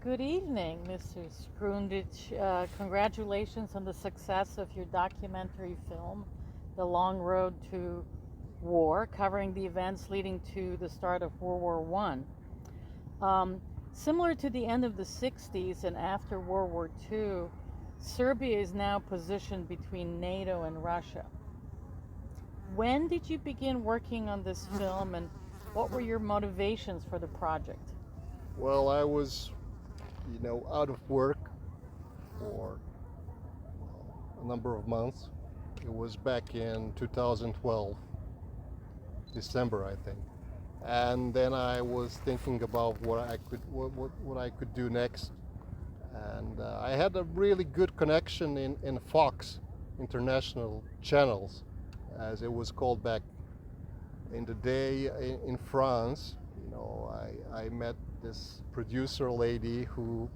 Good evening, Mr. Škundrić. Congratulations on the success of your documentary film, The Long Road to War, covering the events leading to the start of World War I. Similar to the end of the 60s and after World War II, Serbia is now positioned between NATO and Russia. When did you begin working on this film, and what were your motivations for the project? Well, I was, out of work for a number of months. It was back in 2012, December, I think. And then I was thinking about what I could do next. And I had a really good connection in Fox International Channels, as it was called back in the day in France. I met this producer lady who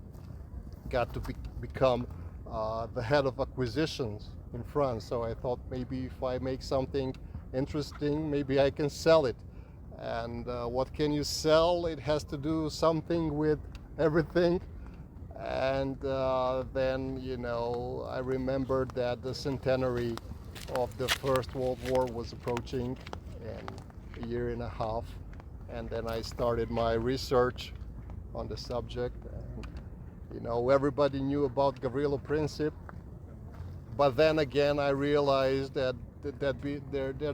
got to become the head of acquisitions in France. So I thought maybe if I make something interesting, maybe I can sell it. And what can you sell? It has to do something with everything. And then, I remembered that the centenary of the First World War was approaching in a year and a half. And then I started my research on the subject. And, everybody knew about Gavrilo Princip. But then again, I realized that there'd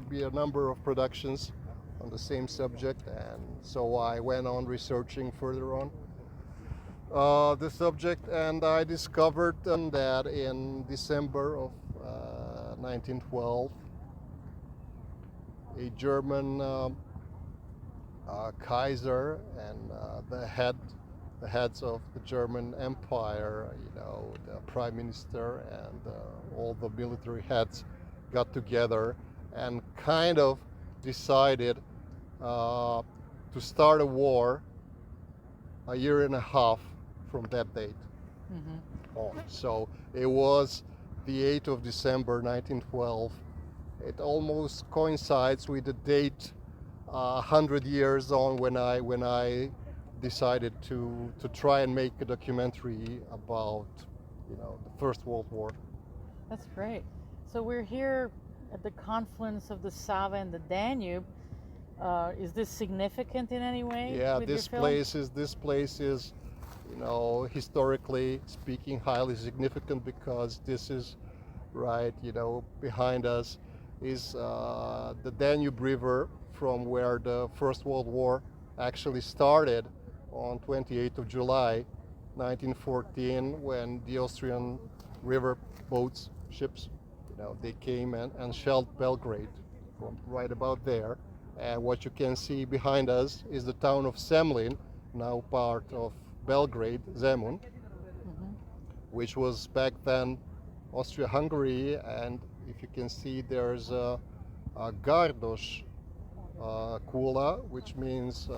be a number of productions on the same subject. And so I went on researching further on the subject, and I discovered that in December of 1912, a German Kaiser and the heads of the German Empire, the Prime Minister and all the military heads got together and kind of decided to start a war a year and a half from that date on. So it was the 8th of December 1912. It almost coincides with the date 100 years on when I decided to try and make a documentary about the First World War. That's great. So we're here at the confluence of the Sava and the Danube. Is this significant in any way? Yeah, with this your place is historically speaking, highly significant, because this is right, behind us is the Danube River, from where the First World War actually started on 28th of July 1914, when the Austrian river boats, ships, they came and shelled Belgrade from right about there. And what you can see behind us is the town of Semlin, now part of Belgrade, Zemun, which was back then Austria-Hungary. And if you can see, there's a Gardos Kula, which means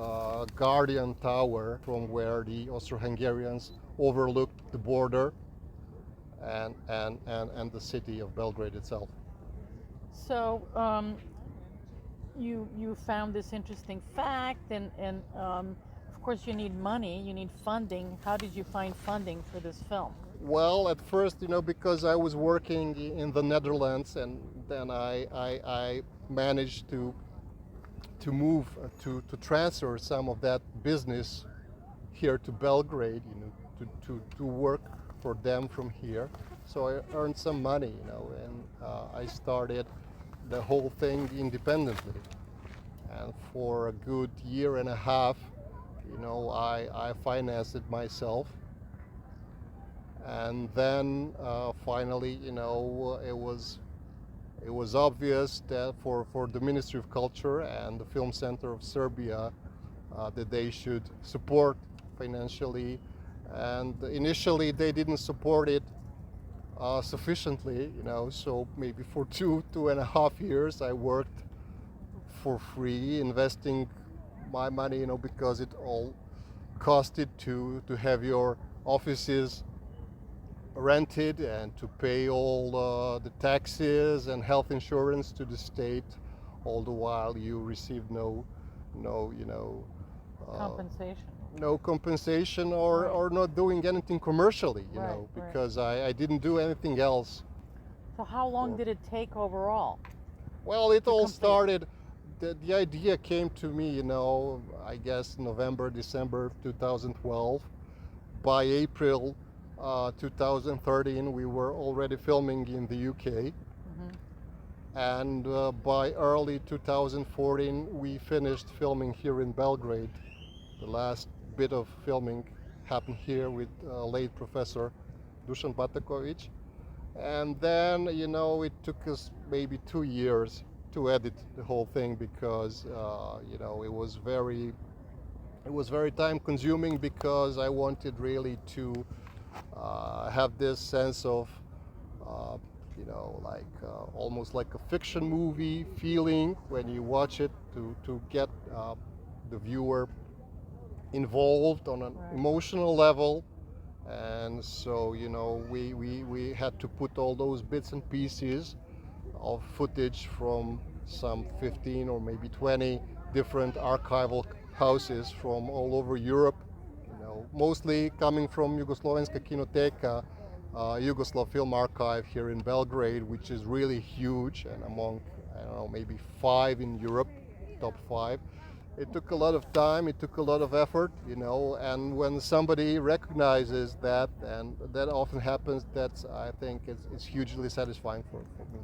guardian tower, from where the Austro-Hungarians overlooked the border and the city of Belgrade itself. So you found this interesting fact, and of course you need money, you need funding. How did you find funding for this film? Well, at first, because I was working in the Netherlands, and then I managed to move to transfer some of that business here to Belgrade, to work for them from here. So I earned some money, and I started the whole thing independently. And for a good year and a half, I financed it myself. And then finally, it was obvious that for the Ministry of Culture and the Film Center of Serbia that they should support financially. And initially they didn't support it sufficiently, so maybe for 2.5 years I worked for free, investing my money, because it all costed to have your offices rented and to pay all the taxes and health insurance to the state, all the while you received no Compensation. no compensation or not doing anything commercially, you know, because I didn't do anything else. So how long did it take overall? Well, it all complete? started, the idea came to me, you know, I guess November, December 2012. By April 2013, we were already filming in the UK. And by early 2014, we finished filming here in Belgrade. The last bit of filming happened here with late Professor Dusan Batakovic. And then, you know, it took us maybe 2 years to edit the whole thing because, you know, it was very time consuming because I wanted really to have this sense of, you know, like almost like a fiction movie feeling when you watch it, to get the viewer involved on an emotional level. And so, you know, we had to put all those bits and pieces of footage from some 15 or maybe 20 different archival houses from all over Europe, you know, mostly coming from Jugoslovenska Kinoteka, Yugoslav Film Archive here in Belgrade, which is really huge and among, I don't know, maybe 5 in Europe, top 5. It took a lot of time, it took a lot of effort, you know, and when somebody recognizes that, and that often happens, that's, I think, it's hugely satisfying for me.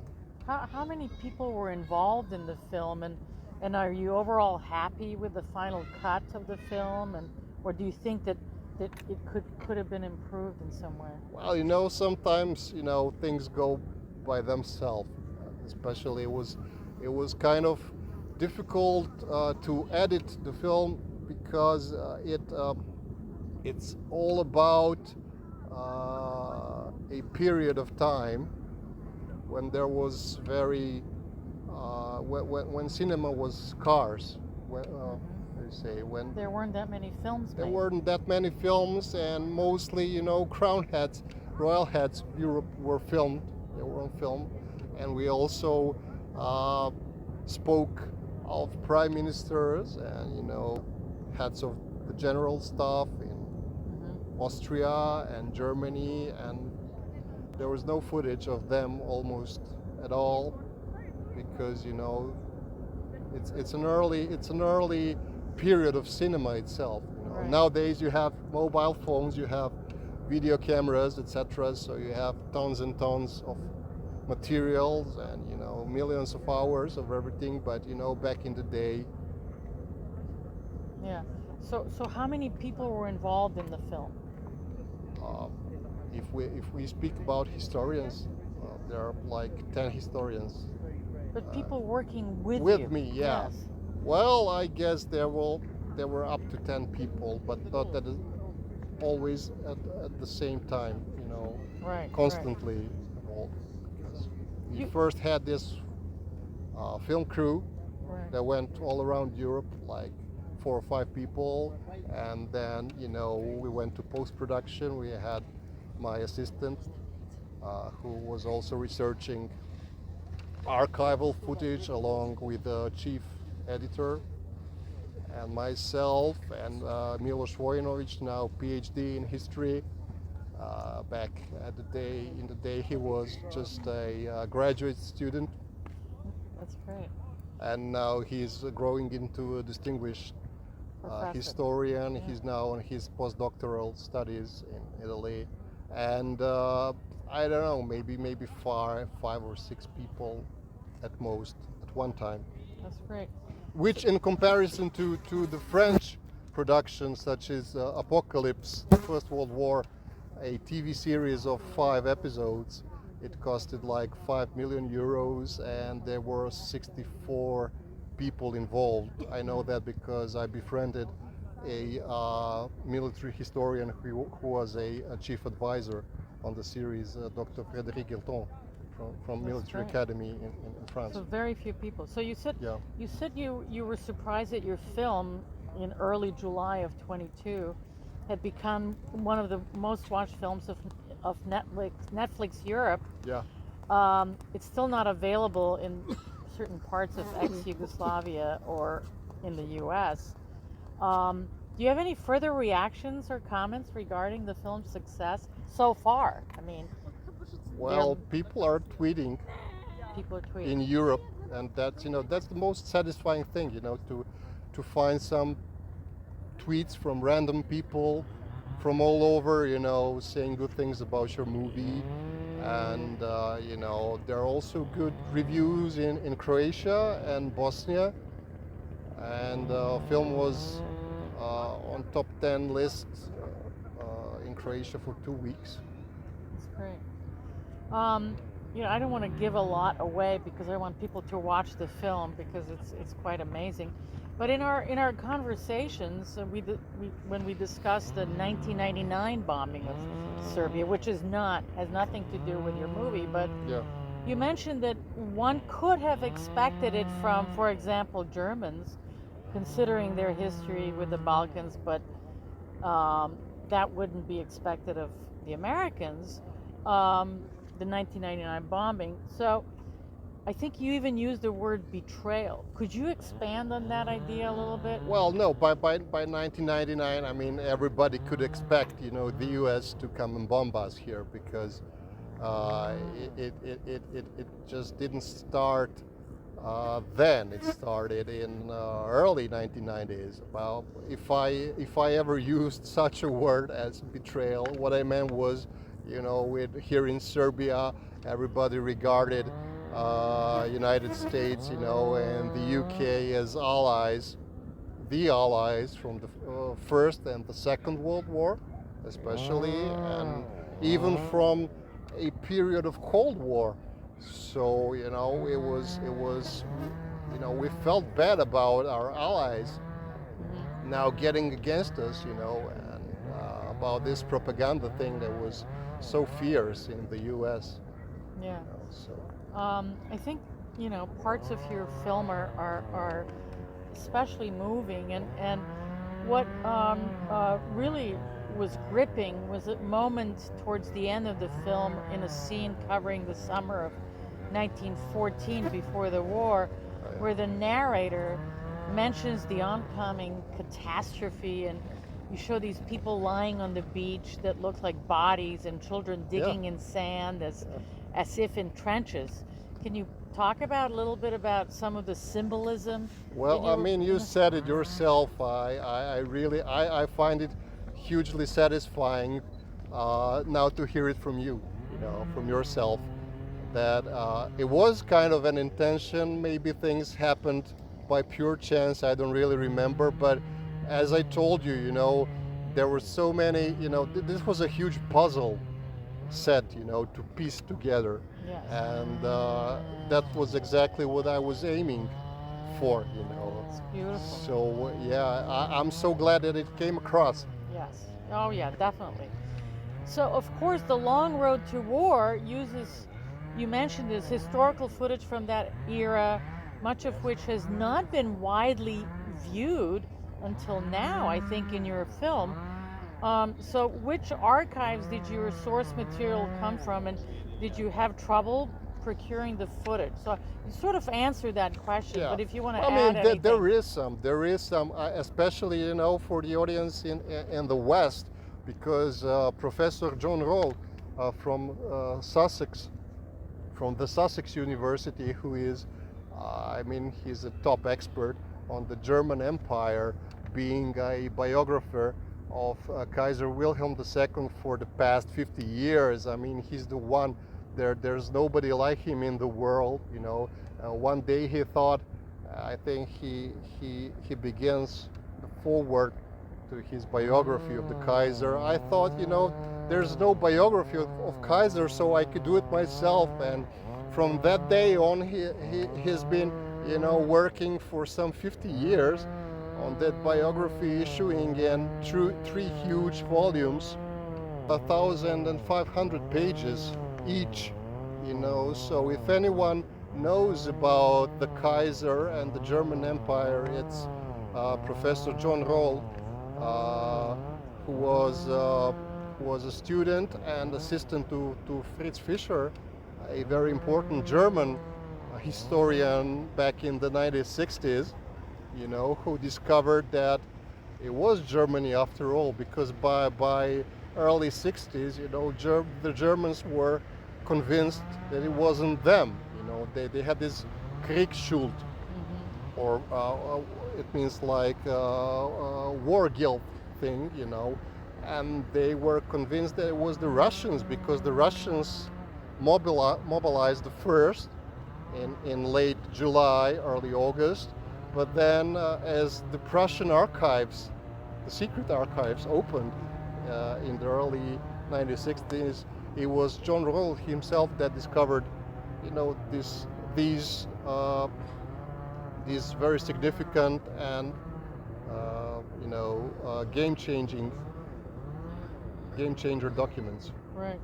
How many people were involved in the film, and are you overall happy with the final cut of the film, and or do you think that it could have been improved in some way? Well, you know, sometimes, you know, things go by themselves. Especially it was kind of difficult to edit the film because it's all about a period of time when there was very when cinema was scarce. When there weren't that many films there made. weren't that many films, and mostly, you know, crown heads, royal heads of Europe were filmed. They were on film, and we also spoke of prime ministers and, you know, heads of the general staff in Austria and Germany, and there was no footage of them almost at all because, you know, it's an early period of cinema itself. You know? Nowadays you have mobile phones, you have video cameras, etc. So you have tons and tons of materials and, you know, millions of hours of everything. But, you know, back in the day. Yeah. So how many people were involved in the film? If we speak about historians, there are like 10 historians. But people working with you. Me, yeah. Yes. Well, I guess there were up to 10 people, but not that always at the same time, you know, constantly involved. Because we first had this film crew that went all around Europe, like 4 or 5 people, and then, you know, we went to post-production. We had my assistant who was also researching archival footage along with the chief editor, and myself and Miloš Škundrić, now PhD in history. Back in the day he was just a graduate student. That's great. And now he's growing into a distinguished historian. Yeah. He's now on his postdoctoral studies in Italy, and I don't know, maybe 5 or 6 people at most at one time. That's great. Which, in comparison to the French productions such as Apocalypse, First World War, a TV series of 5 episodes, it costed like 5 million euros, and there were 64 people involved. I know that because I befriended a military historian who was a chief advisor on the series, Dr. Frédéric Guilton from Military Academy in France. So very few people. So you said you were surprised that your film in early July of 22 had become one of the most watched films of Netflix Europe. Yeah. It's still not available in certain parts of ex-Yugoslavia or in the U.S. Do you have any further reactions or comments regarding the film's success so far? I mean, Well, people are tweeting people are tweeting. in Europe, and that's the most satisfying thing, to find some tweets from random people from all over, saying good things about your movie. And there are also good reviews in Croatia and Bosnia, and film was on top 10 lists in Croatia for 2 weeks. That's great. I don't want to give a lot away because I want people to watch the film because it's quite amazing. But in our conversations, when we discussed the 1999 bombing of Serbia, which has nothing to do with your movie, but Yeah. you mentioned that one could have expected it from, for example, Germans, considering their history with the Balkans, but that wouldn't be expected of the Americans. The 1999 bombing. So I think you even used the word betrayal. Could you expand on that idea a little bit? Well, no, by 1999, I mean, everybody could expect, the U.S. to come and bomb us here because it just didn't start then. It started in early 1990s. Well, if I ever used such a word as betrayal, what I meant was, here in Serbia, everybody regarded United States, and the UK as the allies from the First and the Second World War, especially, and even from a period of Cold War. So, it was, we felt bad about our allies now getting against us, and about this propaganda thing that was so fierce in the U.S. Yeah. So. I think parts of your film are especially moving, and what really was gripping was a moment towards the end of the film in a scene covering the summer of 1914 before the war, where the narrator mentions the oncoming catastrophe, and you show these people lying on the beach that look like bodies and children digging in sand as if in trenches. Can you talk about a little bit about some of the symbolism? Well, I mean, you said it yourself. I really find it hugely satisfying now to hear it from you, from yourself, that it was kind of an intention. Maybe things happened by pure chance. I don't really remember, but as I told you, there were so many, this was a huge puzzle set, to piece together. Yes. And that was exactly what I was aiming for, It's beautiful. So, I'm so glad that it came across. Yes. Oh, yeah, definitely. So, of course, The Long Road to War uses, you mentioned this, historical footage from that era, much of which has not been widely viewed until now, I think, in your film. So which archives did your source material come from, and did you have trouble procuring the footage? So you sort of answered that question, but if you want to add anything. There is some, especially, for the audience in the West, because Professor John Roll from Sussex, from the Sussex University, who is, he's a top expert on the German Empire, being a biographer of Kaiser Wilhelm II for the past 50 years. He's the one, there's nobody like him in the world, one day he thought, I think he begins the foreword to his biography of the Kaiser. I thought, there's no biography of Kaiser, so I could do it myself. And from that day on, he's been, working for some 50 years on that biography, issuing in three huge volumes, 1,500 pages each, So if anyone knows about the Kaiser and the German Empire, it's Professor John Roll, who was a student and assistant to Fritz Fischer, a very important German historian back in the 1960s, who discovered that it was Germany after all, because by early 60s, the Germans were convinced that it wasn't them. They had this Kriegsschuld, or it means like war guilt thing, and they were convinced that it was the Russians, because the Russians mobilized the first in late July, early August. But then as the Prussian archives, the secret archives opened in the early 1960s, it was John Roll himself that discovered, these very significant and game changer documents. Right.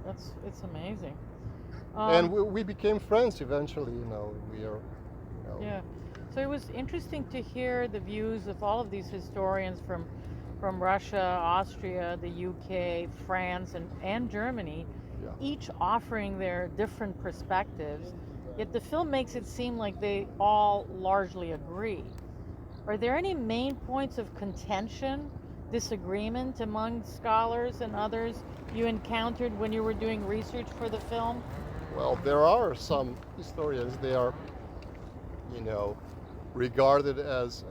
It's amazing. And we became friends eventually. We are. Yeah. So it was interesting to hear the views of all of these historians from Russia, Austria, the UK, France, and Germany, Yeah. each offering their different perspectives. Yet the film makes it seem like they all largely agree. Are there any main points of contention, disagreement among scholars and others you encountered when you were doing research for the film? Well, there are some historians. They are, regarded as.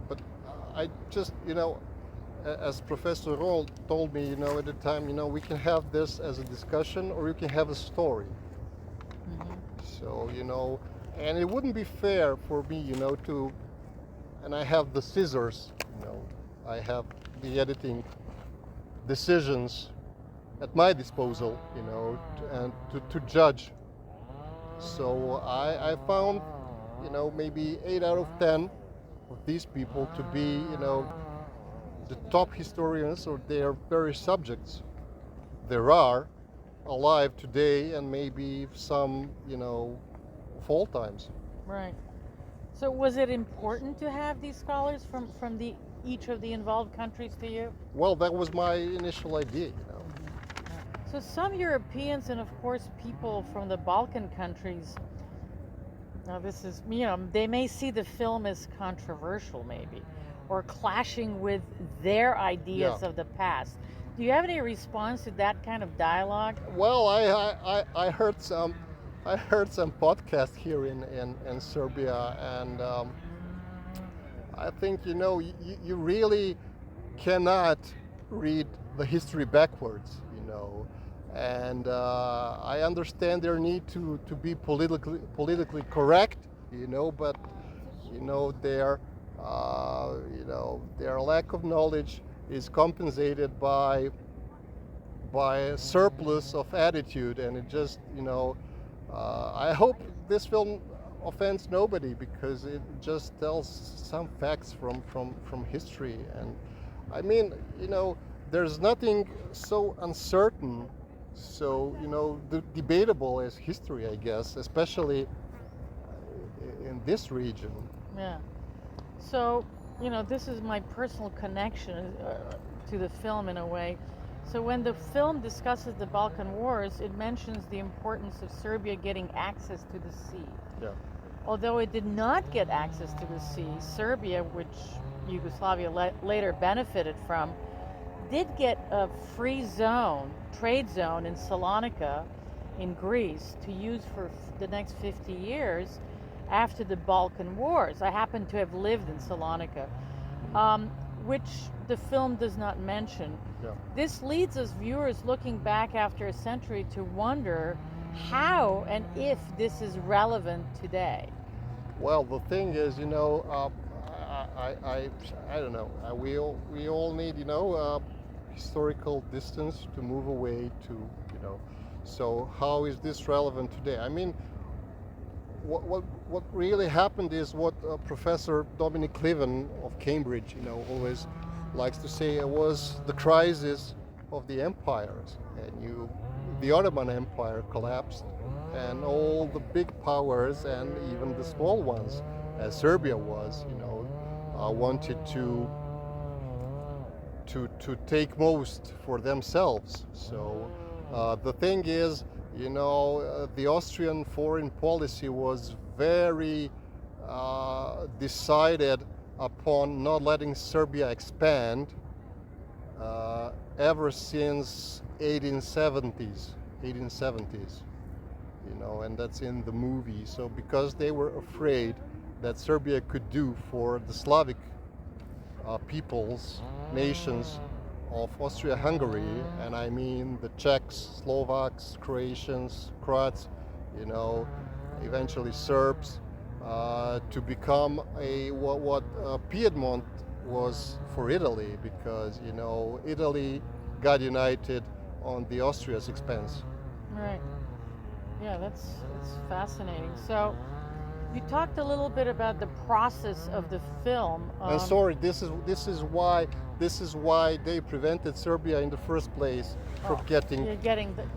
But I just, as Professor Roll told me, at the time, we can have this as a discussion, or you can have a story. So, and it wouldn't be fair for me, and I have the scissors, I have the editing decisions at my disposal, and to judge. So I found, maybe 8 out of 10 of these people to be, the top historians or their very subjects. There are alive today, and maybe some, of all times. Right. So was it important to have these scholars from each of the involved countries to you? Well, that was my initial idea. So some Europeans and of course people from the Balkan countries, now this is, they may see the film as controversial maybe, or clashing with their ideas Yeah. of the past. Do you have any response to that kind of dialogue? Well, I heard some podcast here in Serbia, and I think you really cannot read the history backwards, and I understand their need to be politically correct, but their lack of knowledge is compensated by a surplus of attitude, and it just I hope this film offends nobody, because it just tells some facts from history. And I mean, there's nothing so uncertain, so debatable as history, I guess, especially in this region. Yeah. So, this is my personal connection to the film in a way. So when the film discusses the Balkan Wars, it mentions the importance of Serbia getting access to the sea. Yeah. Although it did not get access to the sea, Serbia, which Yugoslavia later benefited from, did get a free trade zone in Salonika in Greece to use for the next 50 years after the Balkan Wars. I happen to have lived in Salonika, which the film does not mention. Yeah. This leads us viewers looking back after a century to wonder how and if this is relevant today. Well, the thing is, I don't know. We all need, historical distance to move away to, So how is this relevant today? I mean, what really happened is what Professor Dominic Cliven of Cambridge, always likes to say, it was the crisis of the empires, and the Ottoman Empire collapsed, and all the big powers and even the small ones, as Serbia was, wanted to take most for themselves. So the thing is, the Austrian foreign policy was very decided upon not letting Serbia expand ever since 1870s, you know, and that's in the movie. So because they were afraid that Serbia could do for the Slavic peoples, nations of Austria-Hungary, and I mean the Czechs, Slovaks, Croatians, Croats, you know, eventually Serbs, to become what Piedmont was for Italy, because you know Italy got united on the Austria's expense. Right. Yeah, that's fascinating. So, you talked a little bit about the process of the film. And sorry, this is why they prevented Serbia in the first place from getting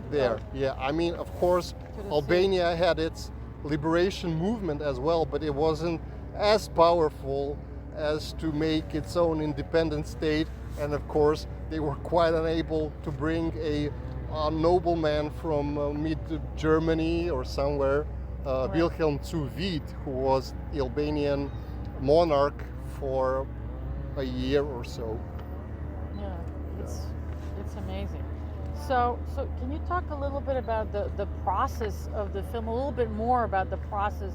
there. Yeah, I mean, of course, Albania had its liberation movement as well, but it wasn't as powerful as to make its own independent state. And of course, they were quite unable to bring a nobleman from mid-Germany or somewhere, Wilhelm II Wied, who was the Albanian monarch for a year or so. Yeah, it's amazing. So can you talk a little bit about the process of the film, a little bit more about the process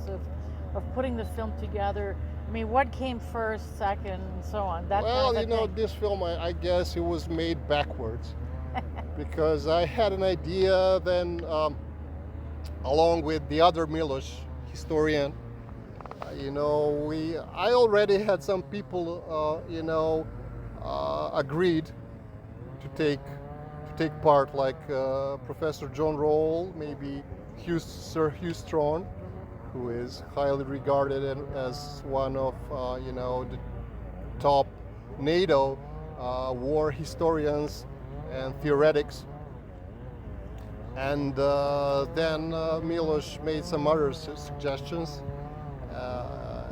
of putting the film together? I mean, what came first, second, and so on? Well, you know, this film, I guess it was made backwards because I had an idea then, along with the other Miloš historian. You know, I already had some people, you know, agreed to take part, like Professor John Roll, maybe Sir Hugh Strachan, who is highly regarded as one of you know, the top NATO war historians and theoretics. And then Miloš made some other suggestions,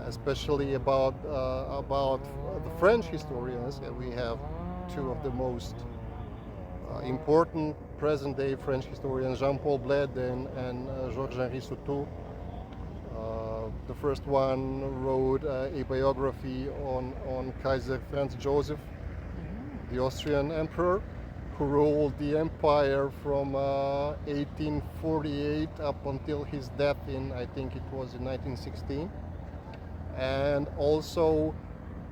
especially about the French historians, and we have two of the most important present-day French historians, Jean-Paul Bled and Georges-Henri Sautou. The first one wrote a biography on Kaiser Franz Joseph, the Austrian emperor, who ruled the empire from 1848 up until his death in, I think it was in 1916. And also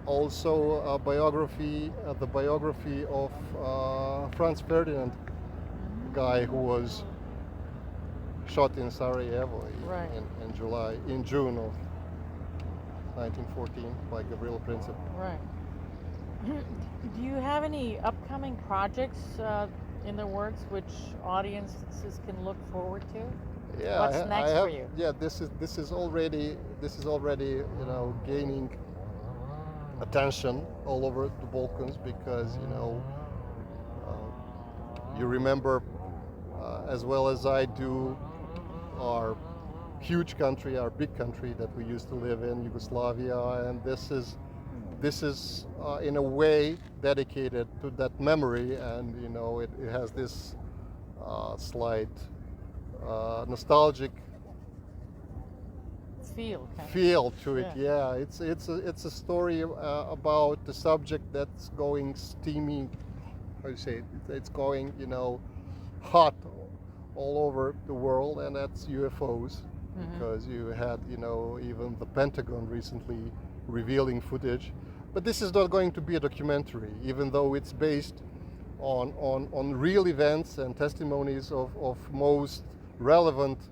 a biography, the biography of Franz Ferdinand, the guy who was shot in Sarajevo in June of 1914 by Gavrilo Princip. Right. Do you have any upcoming projects in the works which audiences can look forward to? Yeah, what's next for you? Yeah, this is already you know, gaining attention all over the Balkans, because you know, you remember as well as I do our huge country, our big country that we used to live in, Yugoslavia, and this is in a way dedicated to that memory, and you know, it has this slight nostalgic feel to it. Yeah, it's a story about the subject that's going steamy. How do you say it? It's going, you know, hot all over the world, and that's UFOs. Because you had, you know, even the Pentagon recently revealing footage. But this is not going to be a documentary, even though it's based on real events and testimonies of most relevant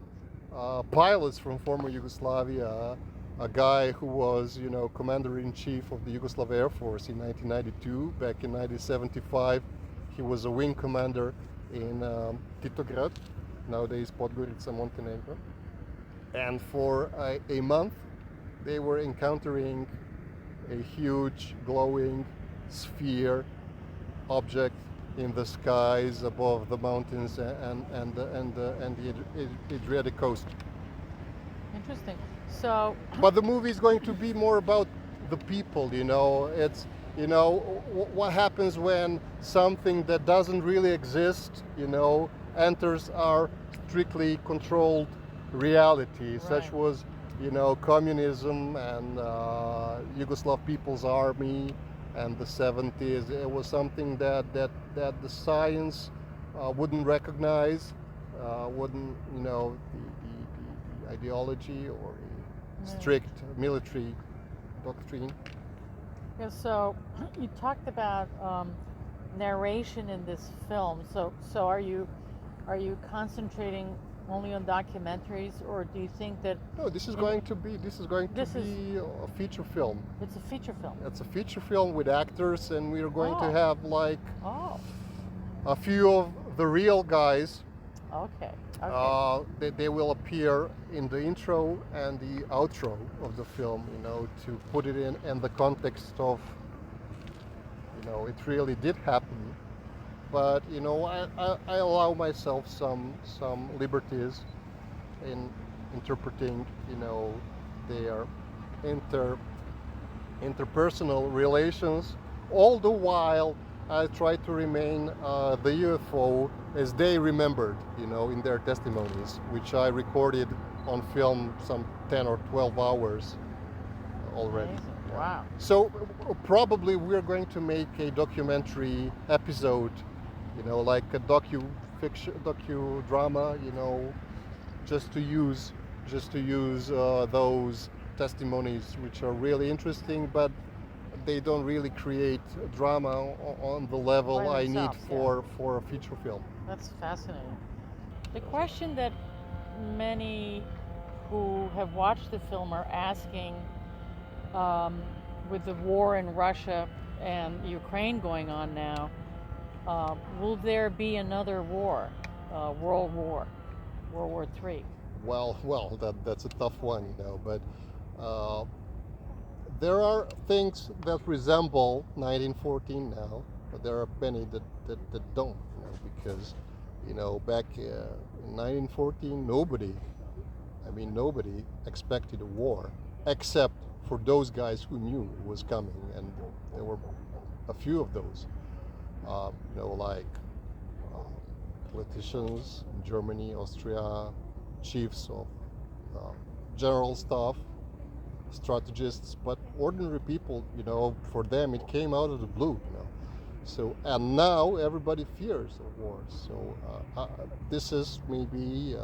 pilots from former Yugoslavia. A guy who was, you know, Commander-in-Chief of the Yugoslav Air Force in 1992. Back in 1975, he was a wing commander in Titograd, nowadays Podgorica, Montenegro. And for a month, they were encountering a huge glowing sphere object in the skies above the mountains and the Adriatic coast. Interesting. So, but the movie is going to be more about the people. You know, it's, you know, what happens when something that doesn't really exist, you know, enters our strictly controlled reality. Such was you know, communism and Yugoslav People's Army and the 70s. It was something that the science wouldn't recognize, wouldn't, you know, the ideology or a strict military doctrine. Yeah, so you talked about narration in this film. So are you concentrating only on documentaries, or do you think that No, this is going to be a feature film. it's a feature film? It's a feature film with actors, and we are going to have like Oh, a few of the real guys. okay. Okay. They will appear in the intro and the outro of the film, you know, to put it in the context of, you know, it really did happen. But, you know, I allow myself some liberties in interpreting, you know, their interpersonal relations, all the while I try to remain the UFO as they remembered, you know, in their testimonies, which I recorded on film some 10 or 12 hours already. Amazing. Yeah. Wow. So probably we're going to make a documentary episode, you know, like a docudrama, you know, just to use those testimonies, which are really interesting, but they don't really create drama on the level By I need themselves, for a feature film. That's fascinating. The question that many who have watched the film are asking, with the war in Russia and Ukraine going on now, will there be another war, World War III? Well, that's a tough one, you know, but there are things that resemble 1914 now, but there are many that don't, you know, because, you know, back in 1914, nobody expected a war, except for those guys who knew it was coming, and there were a few of those, you know, like politicians in Germany, Austria, chiefs of general staff, strategists, but ordinary people, you know, for them it came out of the blue, you know. So, and now everybody fears a war. So this is maybe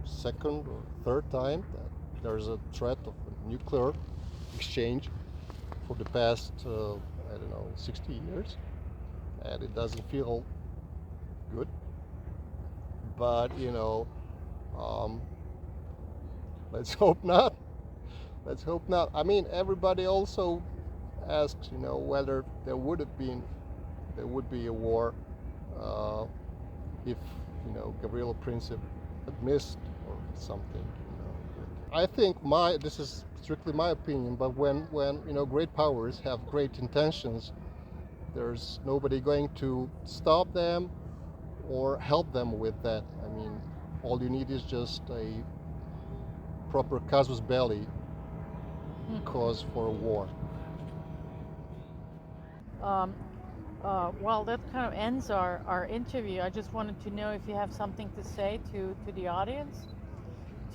second or third time that there's a threat of a nuclear exchange for the past, I don't know, 60 years. And it doesn't feel good. But, you know, let's hope not. Let's hope not. I mean, everybody also asks, you know, whether there would be a war if, you know, Gavrilo Princip had missed or something. You know. I think this is strictly my opinion, but when you know, great powers have great intentions, there's nobody going to stop them or help them with that. I mean, all you need is just a proper casus belli cause for a war. Well, that kind of ends our interview. I just wanted to know if you have something to say to the audience,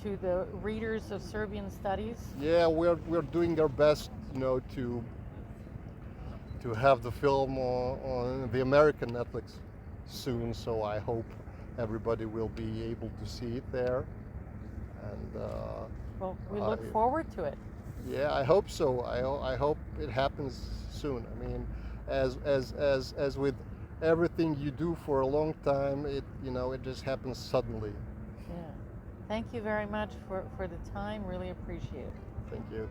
to the readers of Serbian Studies. Yeah, we're doing our best, you know, to have the film on the American Netflix soon. So I hope everybody will be able to see it there. And Well, we look forward to it. yeah, I hope so. I hope it happens soon. I mean, as with everything you do for a long time, it just happens suddenly. Yeah. Thank you very much for the time. Really appreciate it. Thank you.